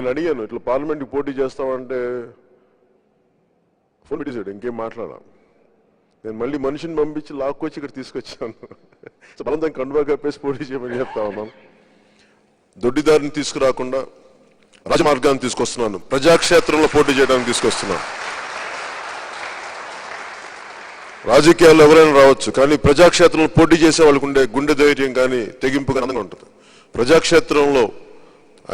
నేను అడిగాను, ఇట్లా పార్లమెంట్కి పోటీ చేస్తామంటే ఫోన్ పెట్టేశాడు, ఇంకేం మాట్లాడా. నేను మళ్ళీ మనిషిని పంపించి లాక్కొచ్చి ఇక్కడ తీసుకొచ్చాను. బలంతం కండువా కప్పేసి పోటీ చేయమని చెప్తా ఉన్నాను. దొడ్డిదారిని తీసుకురాకుండా రాజమార్గాన్ని తీసుకొస్తున్నాను, ప్రజాక్షేత్రంలో పోటీ చేయడానికి తీసుకొస్తున్నాను. రాజకీయాల్లో ఎవరైనా రావచ్చు, కానీ ప్రజాక్షేత్రంలో పోటీ చేసే వాళ్ళకు ఉండే గుండె ధైర్యం కానీ తెగింపు కానీ ఉంటుంది. ప్రజాక్షేత్రంలో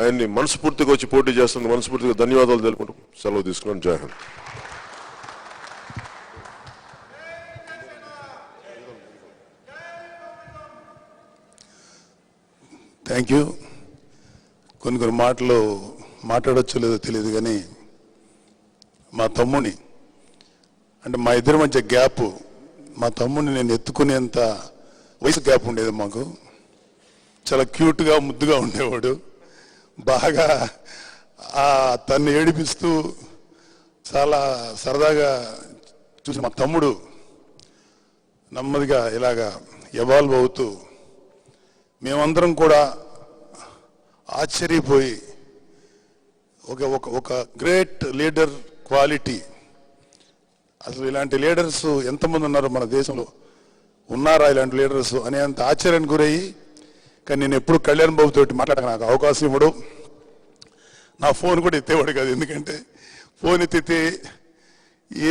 ఆయన్ని మనస్ఫూర్తిగా వచ్చి పోటీ చేస్తుంది. మనస్ఫూర్తిగా ధన్యవాదాలు తెలుపుకుంటూ సెలవు తీసుకున్నాను. జై హింద్. Thank you. కొన్ని మాటలు మాట్లాడొచ్చో లేదో తెలియదు, కానీ మా తమ్ముని అంటే మా ఇద్దరి మధ్య గ్యాప్, మా తమ్ముడిని నేను ఎత్తుకునేంత వయసు గ్యాప్ ఉండేది మాకు. చాలా క్యూట్గా ముద్దుగా ఉండేవాడు. బాగా తన్ని ఏడిపిస్తూ చాలా సరదాగా చూసి మా తమ్ముడు నెమ్మదిగా ఇలాగా ఎవాల్వ్ అవుతూ మేమందరం కూడా ఆశ్చర్యపోయి ఒక గ్రేట్ లీడర్ క్వాలిటీ. అసలు ఇలాంటి లీడర్స్ ఎంతమంది ఉన్నారు మన దేశంలో, ఉన్నారా ఇలాంటి లీడర్స్ అనేంత ఆశ్చర్యానికి గురయ్యి. కానీ నేను ఎప్పుడు కళ్యాణ్ బాబు తోటి మాట్లాడక నాకు అవకాశం ఇవ్వడు. నా ఫోన్ కూడా ఎత్తేవాడు కాదు, ఎందుకంటే ఫోన్ ఎత్తితే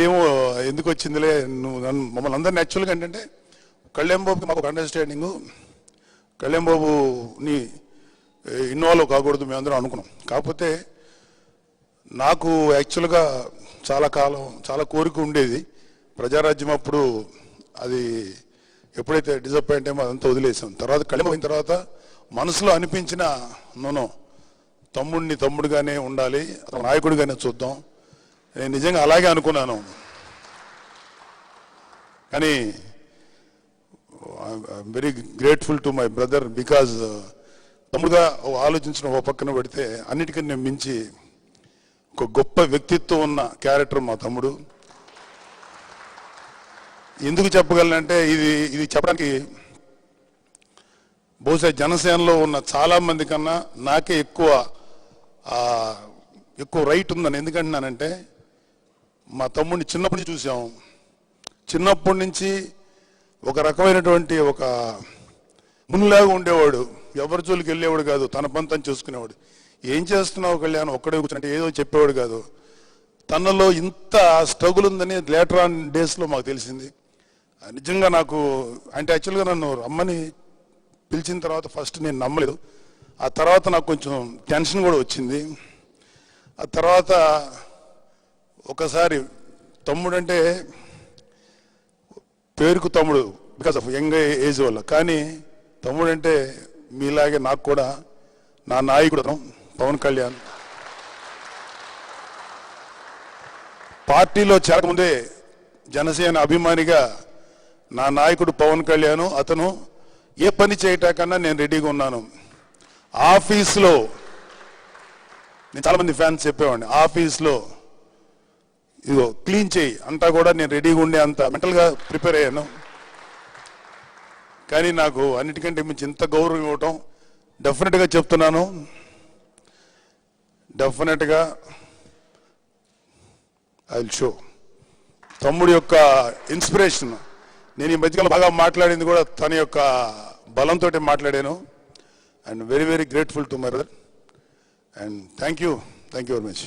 ఏమో ఎందుకు వచ్చిందిలే నువ్వు మమ్మల్ని అందరినీ. యాక్చువల్గా ఏంటంటే కళ్యాణ్ బాబుకి మాకు ఒక అండర్స్టాండింగు, కళ్యాణ్ బాబుని ఇన్వాల్వ్ కాకూడదు మేమందరం అనుకున్నాం. కాకపోతే నాకు యాక్చువల్గా చాలా కాలం చాలా కోరిక ఉండేది. ప్రజారాజ్యం అప్పుడు అది ఎప్పుడైతే డిసప్పాయింట్ అయ్యో అదంతా వదిలేసాం. తర్వాత కళ్యాణ్ అయిన తర్వాత మనసులో అనిపించిన నూనె తమ్ముడిని తమ్ముడుగానే ఉండాలి, నాయకుడిగానే చూద్దాం. నేను నిజంగా అలాగే అనుకున్నాను. కానీ I'm very grateful to my brother, because తమ్ముడుగా ఆలోచించిన ఒక పక్కన పెడితే అన్నిటికన్నా మించి ఒక గొప్ప వ్యక్తిత్వం ఉన్న క్యారెక్టర్ మా తమ్ముడు. ఎందుకు చెప్పగలనంటే ఇది చెప్పడానికి బహుశా జనసేనలో ఉన్న చాలామంది కన్నా నాకే ఎక్కువ రైట్ ఉందని. ఎందుకంటున్నానంటే మా తమ్ముడిని చిన్నప్పటి నుంచి చూసాం. చిన్నప్పటి నుంచి ఒక రకమైనటువంటి ఒక మునిలాగా ఉండేవాడు, ఎవరి జోలికి వెళ్ళేవాడు కాదు, తన పని తను చూసుకునేవాడు. ఏం చేస్తున్నావు కళ్యాణ్ ఒక్కడే కూర్చుంటే ఏదో చెప్పేవాడు కాదు. తనలో ఇంత స్ట్రగుల్ ఉందని లేటర్ ఆన్ డేస్లో మాకు తెలిసింది. నిజంగా నాకు అంటే యాక్చువల్గా నన్ను రమ్మని పిలిచిన తర్వాత ఫస్ట్ నేను నమ్మలేదు. ఆ తర్వాత నాకు కొంచెం టెన్షన్ కూడా వచ్చింది. ఆ తర్వాత ఒకసారి తమ్ముడు అంటే పేరుకు తమ్ముడు బికాస్ ఆఫ్ యంగ్ ఏజ్ వల్ల, కానీ తమ్ముడు అంటే మీలాగే నాకు కూడా నా నాయకుడు పవన్ కళ్యాణ్. పార్టీలో చేరకముందే జనసేన అభిమానిగా నా నాయకుడు పవన్ కళ్యాణ్, అతను ఏ పని చేయటాకన్నా నేను రెడీగా ఉన్నాను. ఆఫీస్లో నేను చాలామంది ఫ్యాన్స్ చెప్పేవాడిని, ఆఫీస్లో ఇదిగో క్లీన్ చేయి అంతా కూడా నేను రెడీగా ఉండే అంత మెంటల్గా ప్రిపేర్ అయ్యాను. కానీ నాకు అన్నిటికంటే మించి ఇంత గౌరవం ఇవ్వటం డెఫినెట్గా చెప్తున్నాను. డెఫినెట్గా ఐ విల్ షో. తమ్ముడి యొక్క ఇన్స్పిరేషన్ నేను ఈ మధ్యకాలం బాగా మాట్లాడింది కూడా తన యొక్క బలంతో మాట్లాడాను. And very very grateful to my brother and thank you very much.